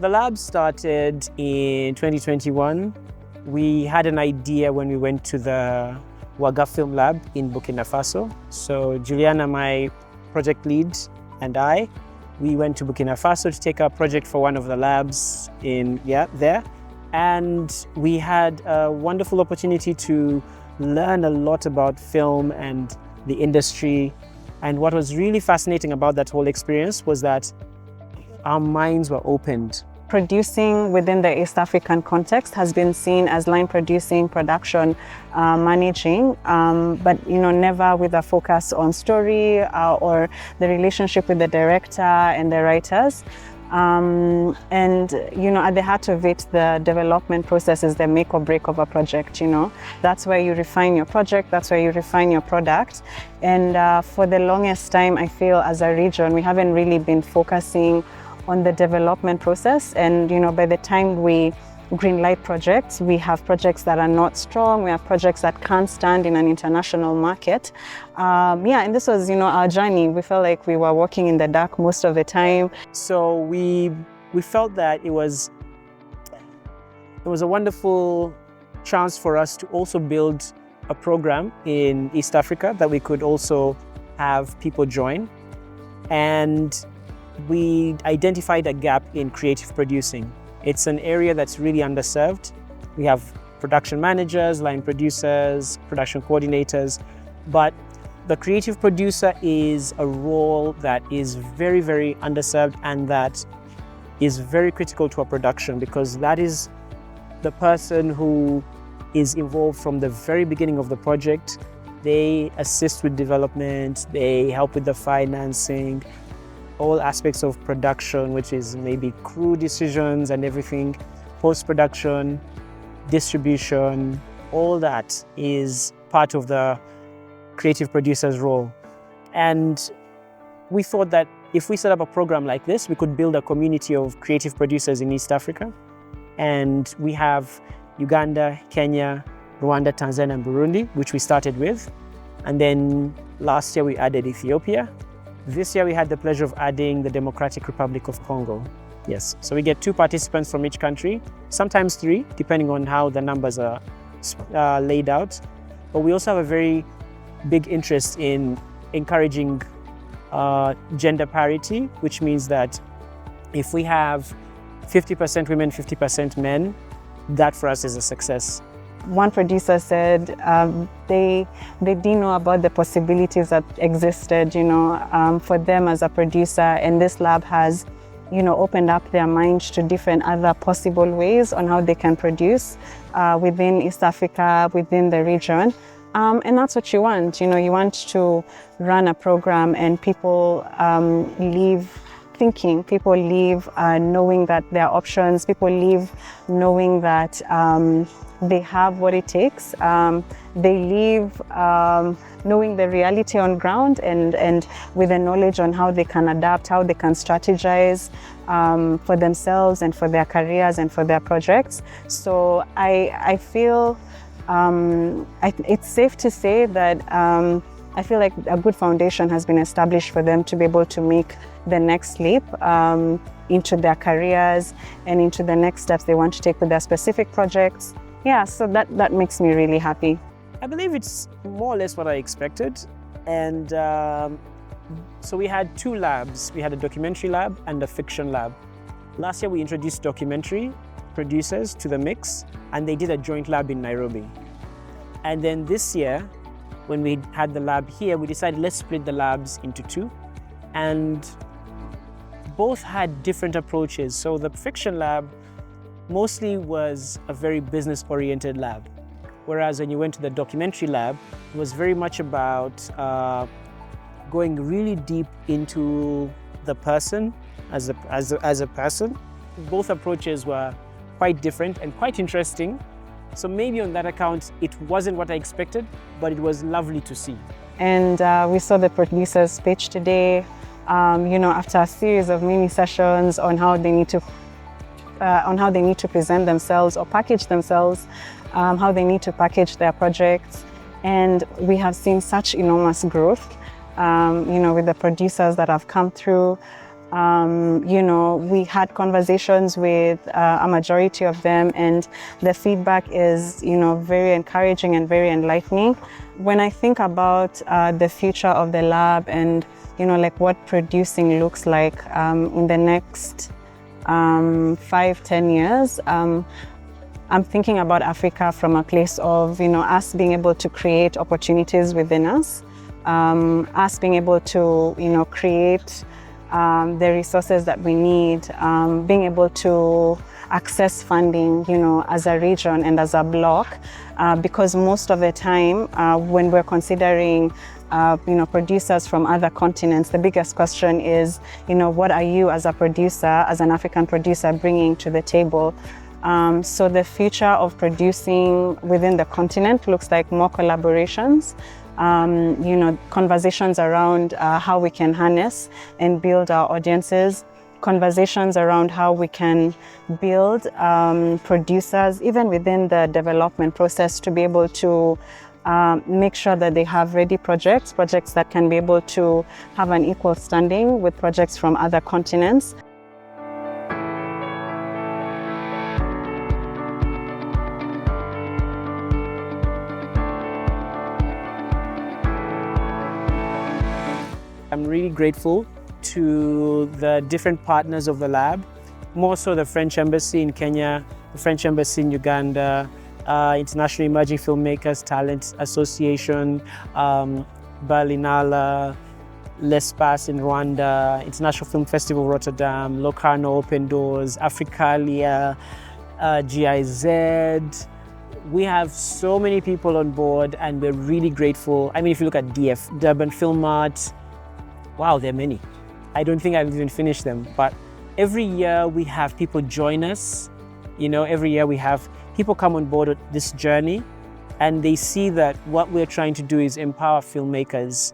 the lab started in 2021. We had an idea when we went to the Waga Film Lab in Burkina Faso. So Juliana, my project lead, and we went to Burkina Faso to take our project for one of the labs there. And we had a wonderful opportunity to learn a lot about film and the industry. And what was really fascinating about that whole experience was that our minds were opened. Producing within the East African context has been seen as line producing, production, managing, but never with a focus on story or the relationship with the director and the writers. And at the heart of it, the development process is the make or break of a project. That's where you refine your project, that's where you refine your product. And for the longest time, I feel as a region, we haven't really been focusing on the development process. And by the time we greenlight projects, we have projects that are not strong, we have projects that can't stand in an international market. And this was our journey. We felt like we were walking in the dark most of the time. So we felt that it was a wonderful chance for us to also build a program in East Africa that we could also have people join. And we identified a gap in creative producing. It's an area that's really underserved. We have production managers, line producers, production coordinators, but the creative producer is a role that is very, very underserved and that is very critical to a production, because that is the person who is involved from the very beginning of the project. They assist with development, they help with the financing, all aspects of production, which is maybe crew decisions and everything, post-production, distribution, all that is part of the creative producer's role. And we thought that if we set up a program like this, we could build a community of creative producers in East Africa. And we have Uganda, Kenya, Rwanda, Tanzania, and Burundi, which we started with. And then last year we added Ethiopia. This year we had the pleasure of adding the Democratic Republic of Congo. Yes, so we get 2 participants from each country, sometimes 3, depending on how the numbers are laid out. But we also have a very big interest in encouraging gender parity, which means that if we have 50% women, 50% men, that for us is a success. One producer said they didn't know about the possibilities that existed, for them as a producer, and this lab has, opened up their minds to different other possible ways on how they can produce within East Africa, within the region. And that's what you want. You want to run a program and people leave thinking, people leave knowing that there are options, people leave knowing that they have what it takes. They leave knowing the reality on ground and with the knowledge on how they can adapt, how they can strategize for themselves and for their careers and for their projects. So I feel it's safe to say that I feel like a good foundation has been established for them to be able to make the next leap into their careers and into the next steps they want to take with their specific projects. Yeah, so that makes me really happy. I believe it's more or less what I expected. And so we had 2 labs. We had a documentary lab and a fiction lab. Last year we introduced documentary producers to the mix, and they did a joint lab in Nairobi. And then this year, when we had the lab here, we decided let's split the labs into 2. And both had different approaches. So the fiction lab mostly was a very business-oriented lab. Whereas when you went to the documentary lab, it was very much about going really deep into the person as a person. Both approaches were quite different and quite interesting. So maybe on that account, it wasn't what I expected, but it was lovely to see. And we saw the producers pitch today, after a series of mini sessions on how they need to present themselves or package themselves, how they need to package their projects. And we have seen such enormous growth, with the producers that have come through. We had conversations with a majority of them, and the feedback is, very encouraging and very enlightening. When I think about the future of the lab and, what producing looks like in the next 5-10 years, I'm thinking about Africa from a place of, us being able to create opportunities within us, us being able to, create the resources that we need, being able to access funding, as a region and as a bloc, because most of the time when we're considering producers from other continents, the biggest question is, what are you as a producer, as an African producer, bringing to the table? So the future of producing within the continent looks like more collaborations, conversations around how we can harness and build our audiences, conversations around how we can build producers, even within the development process, to be able to make sure that they have ready projects that can be able to have an equal standing with projects from other continents. I'm really grateful to the different partners of the lab, more so the French Embassy in Kenya, the French Embassy in Uganda, International Emerging Filmmakers Talent Association, Berlinale, L'Espace in Rwanda, International Film Festival Rotterdam, Locarno Open Doors, Africalia, GIZ. We have so many people on board and we're really grateful. I mean, if you look at DF, Durban Film Art, wow, there are many. I don't think I've even finished them, but every year we have people join us. Every year we have people come on board with this journey and they see that what we're trying to do is empower filmmakers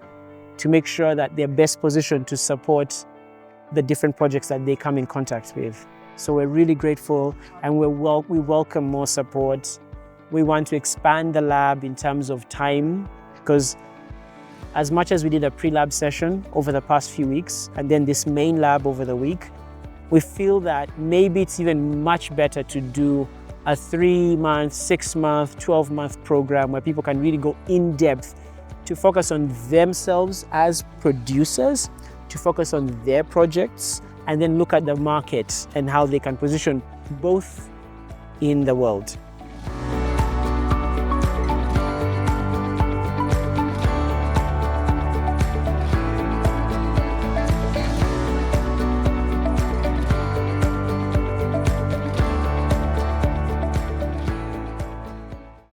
to make sure that they're best positioned to support the different projects that they come in contact with. So we're really grateful and we welcome more support. We want to expand the lab in terms of time, because as much as we did a pre-lab session over the past few weeks and then this main lab over the week, we feel that maybe it's even much better to do a 3-month, 6-month, 12-month program where people can really go in depth to focus on themselves as producers, to focus on their projects, and then look at the market and how they can position both in the world.